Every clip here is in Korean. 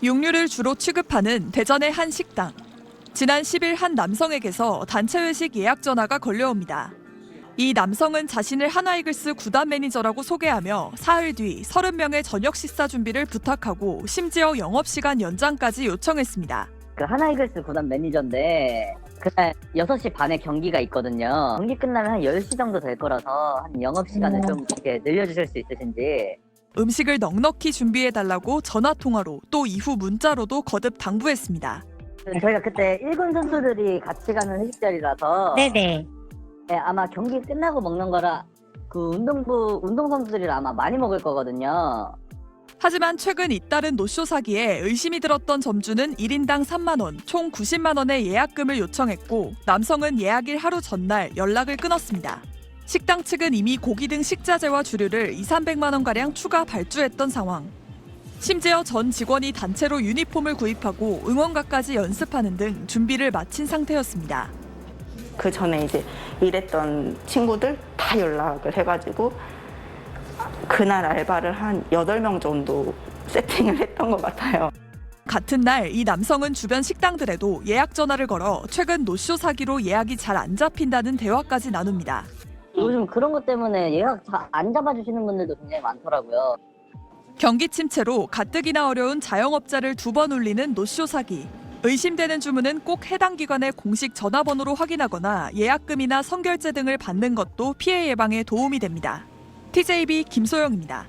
육류를 주로 취급하는 대전의 한 식당. 지난 10일 한 남성에게서 단체 회식 예약 전화가 걸려옵니다. 이 남성은 자신을 하나이글스 구단 매니저라고 소개하며 사흘 뒤 30명의 저녁 식사 준비를 부탁하고 심지어 영업시간 연장까지 요청했습니다. 그 하나이글스 구단 매니저인데 그날 6시 반에 경기가 있거든요. 경기 끝나면 한 10시 정도 될 거라서 한 영업시간을 좀 이렇게 늘려주실 수 있으신지. 음식을 넉넉히 준비해달라고 전화통화로 또 이후 문자로도 거듭 당부했습니다. 저희가 그때 1군 선수들이 같이 가는 회식 자리라서 네네. 네, 아마 경기 끝나고 먹는 거라 그 운동 선수들이 아마 많이 먹을 거거든요. 하지만 최근 잇따른 노쇼 사기에 의심이 들었던 점주는 1인당 3만 원, 총 90만 원의 예약금을 요청했고 남성은 예약일 하루 전날 연락을 끊었습니다. 식당 측은 이미 고기 등 식자재와 주류를 200~300만 원가량 추가 발주했던 상황. 심지어 전 직원이 단체로 유니폼을 구입하고 응원가까지 연습하는 등 준비를 마친 상태였습니다. 그 전에 이제 일했던 친구들 다 연락을 해가지고 그날 알바를 한 8명 정도 세팅을 했던 것 같아요. 같은 날 이 남성은 주변 식당들에도 예약 전화를 걸어 최근 노쇼 사기로 예약이 잘 안 잡힌다는 대화까지 나눕니다. 요즘 그런 것 때문에 예약 안 잡아주시는 분들도 굉장히 많더라고요. 경기 침체로 가뜩이나 어려운 자영업자를 2번 울리는 노쇼 사기. 의심되는 주문은 꼭 해당 기관의 공식 전화번호로 확인하거나 예약금이나 선결제 등을 받는 것도 피해 예방에 도움이 됩니다. TJB 김소영입니다.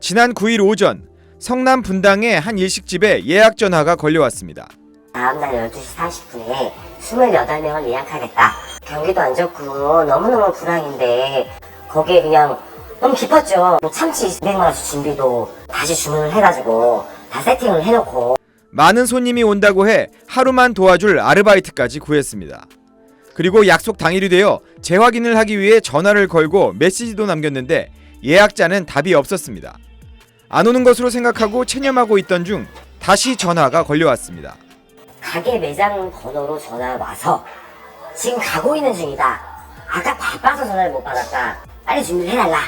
지난 9일 오전 성남 분당의 한 일식집에 예약 전화가 걸려왔습니다. 다음날 12시 40분에 28명을 예약하겠다. 경기도 안 좋고 너무너무 불황인데 거기에 그냥 너무 기뻤죠. 참치 200만 원씩 준비도 다시 주문을 해가지고 다 세팅을 해놓고 많은 손님이 온다고 해 하루만 도와줄 아르바이트까지 구했습니다. 그리고 약속 당일이 되어 재확인을 하기 위해 전화를 걸고 메시지도 남겼는데 예약자는 답이 없었습니다. 안 오는 것으로 생각하고 체념하고 있던 중 다시 전화가 걸려왔습니다. 가게 매장 번호로 전화 와서 지금 가고 있는 중이다. 아까 바빠서 전화를 못 받았다. 빨리 준비를 해달라.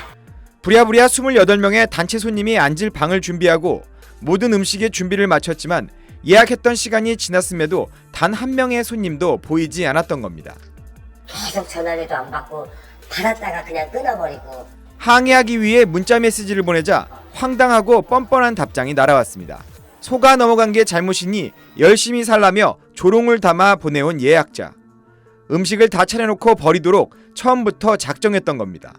부랴부랴 28명의 단체 손님이 앉을 방을 준비하고 모든 음식의 준비를 마쳤지만 예약했던 시간이 지났음에도 단 한 명의 손님도 보이지 않았던 겁니다. 계속 전화를 해도 안 받고 받았다가 그냥 끊어버리고. 항의하기 위해 문자 메시지를 보내자 황당하고 뻔뻔한 답장이 날아왔습니다. 속아 넘어간 게 잘못이니 열심히 살라며 조롱을 담아 보내온 예약자. 음식을 다 차려놓고 버리도록 처음부터 작정했던 겁니다.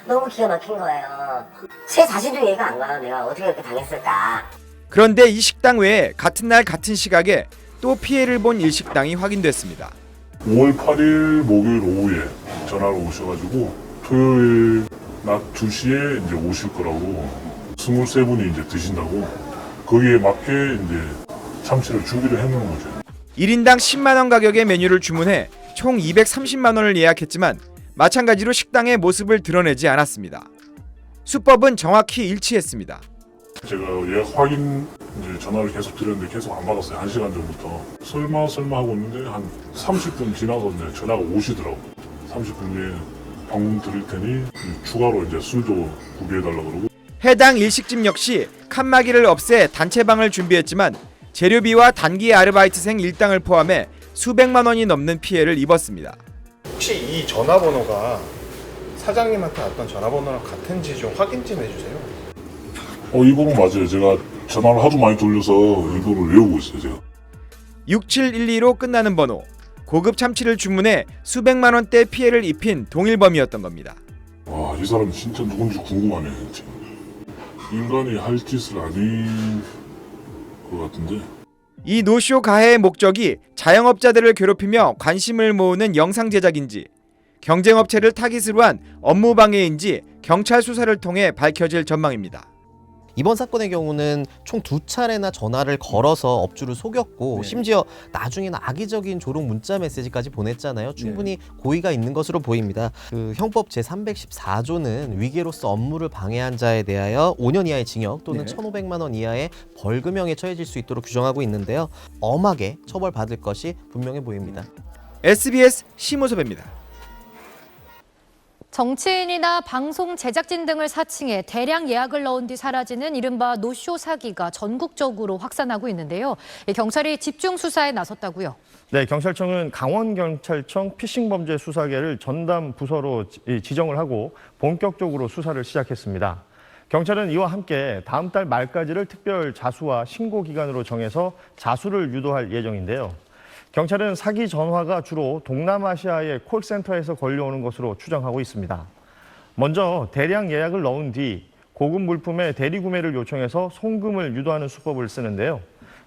너무 기가 막힌 거예요. 제 자신도 이해가 안 가요. 내가 어떻게 그렇게 당했을까. 그런데 이 식당 외에 같은 날 같은 시각에 또 피해를 본 일식당이 확인됐습니다. 5월 8일 목요일 오후에 전화가 오셔가지고 토요일 낮 2시에 이제 오실 거라고 23분이 이제 드신다고 거기에 맞게 이제 참치를 준비를 해놓은 거죠. 1인당 10만 원 가격의 메뉴를 주문해 총 230만 원을 예약했지만 마찬가지로 식당의 모습을 드러내지 않았습니다. 수법은 정확히 일치했습니다. 제가 예약 확인 이제 전화를 계속 드렸는데 계속 안 받았어요. 1시간 전부터. 설마 하고 있는데 한 30분 지나서 이제 전화가 오시더라고요. 30분 뒤에 방문 드릴 테니 추가로 이제 술도 구비해달라고 그러고. 해당 일식집 역시 칸막이를 없애 단체방을 준비했지만 재료비와 단기 아르바이트생 일당을 포함해 수백만 원이 넘는 피해를 입었습니다. 혹시 이 전화번호가 사장님한테 왔던 전화번호랑 같은지 좀 확인 좀 해주세요. 이 번호 맞아요. 제가 전화를 하도 많이 돌려서 이 번호를 외우고 있어요. 제가. 6712로 끝나는 번호. 고급 참치를 주문해 수백만 원대 피해를 입힌 동일범이었던 겁니다. 와, 이 사람 진짜 누군지 궁금하네요. 진짜. 인간이 할 짓을 아닌 것 같은데. 이 노쇼 가해의 목적이 자영업자들을 괴롭히며 관심을 모으는 영상 제작인지 경쟁업체를 타깃으로 한 업무 방해인지 경찰 수사를 통해 밝혀질 전망입니다. 이번 사건의 경우는 총 2차례나 전화를 걸어서 업주를 속였고 심지어 나중에는 악의적인 조롱 문자 메시지까지 보냈잖아요. 충분히 고의가 있는 것으로 보입니다. 그 형법 제314조는 위계로서 업무를 방해한 자에 대하여 5년 이하의 징역 또는 1,500만 원 이하의 벌금형에 처해질 수 있도록 규정하고 있는데요. 엄하게 처벌받을 것이 분명해 보입니다. SBS 심우섭입니다. 정치인이나 방송 제작진 등을 사칭해 대량 예약을 넣은 뒤 사라지는 이른바 노쇼 사기가 전국적으로 확산하고 있는데요. 경찰이 집중 수사에 나섰다고요. 네, 경찰청은 강원경찰청 피싱범죄 수사계를 전담 부서로 지정을 하고 본격적으로 수사를 시작했습니다. 경찰은 이와 함께 다음 달 말까지를 특별 자수와 신고 기간으로 정해서 자수를 유도할 예정인데요. 경찰은 사기 전화가 주로 동남아시아의 콜센터에서 걸려오는 것으로 추정하고 있습니다. 먼저 대량 예약을 넣은 뒤 고급 물품의 대리 구매를 요청해서 송금을 유도하는 수법을 쓰는데요.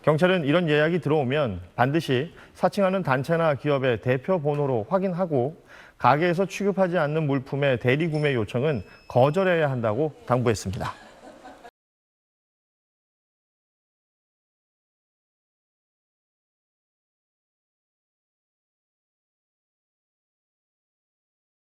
경찰은 이런 예약이 들어오면 반드시 사칭하는 단체나 기업의 대표 번호로 확인하고 가게에서 취급하지 않는 물품의 대리 구매 요청은 거절해야 한다고 당부했습니다.